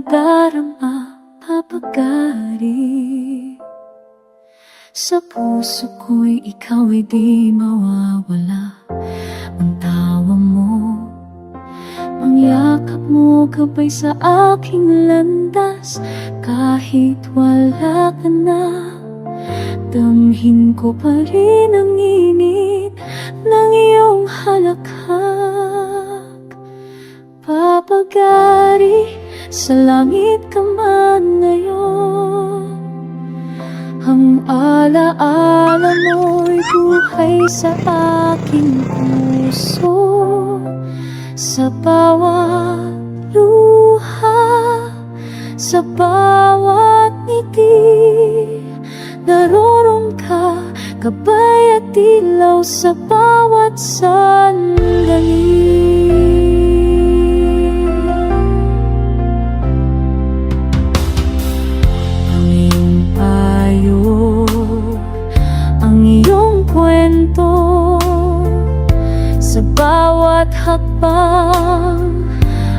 nadarama, papagari. Sa puso ko'y ikaw ay di mawawala. Ang tawa mo, ang yakap mo, gabay sa aking landas. Kahit wala ka na, damhin ko pa rin ang init ng iyong halakhak. Papagari, sa langit ka man ngayon. Ang alaala mo'y buhay sa aking puso. Sa bawat luha, sa bawat ngiti, naroon ka, gabay at ilaw sa bawat sandali. Ang iyong payo, ang iyong kwento, sa bawat hakbang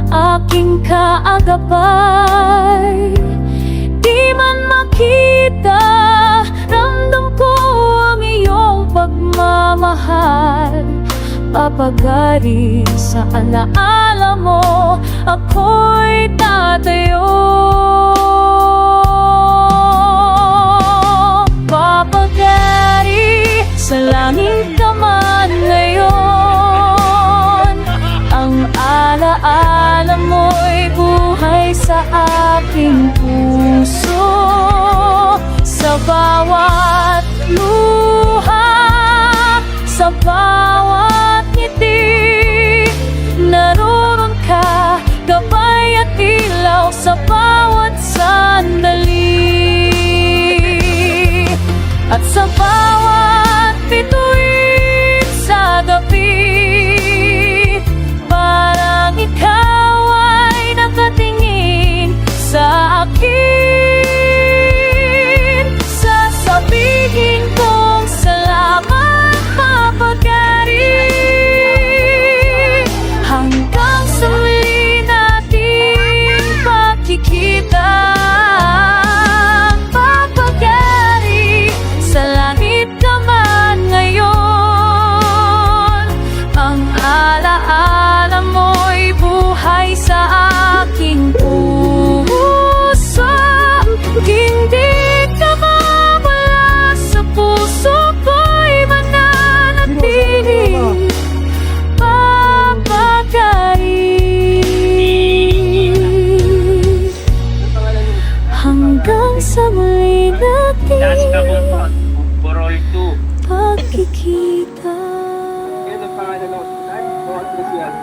aking kaagapay. Di man makita, ramdam ko ang iyong pagmamahal. Papagari, sa alaala mo, ako'y tatayo. Papagari, sa langit ka man ngayon. Ang alaala mo'y buhay sa aking puso. Sa bawat luha, sa bawat ngiti, naroon ka, gabay at ilaw sa bawat sandali. At sa bawat bituin sa gabi, parang ikaw ay nakatingin sa akin. Sasabihin kong salamat, papagari. Hanggang sa muli nating pagkikita, papagari, sa langit ka man ngayon. Ang alaala mo'y buhay sa aking puso. Hindi ka mawala, sa puso ko'y mananatili. Papagari, hanggang sa muli natin pagkikita. Yan ang pangalan ng hospital.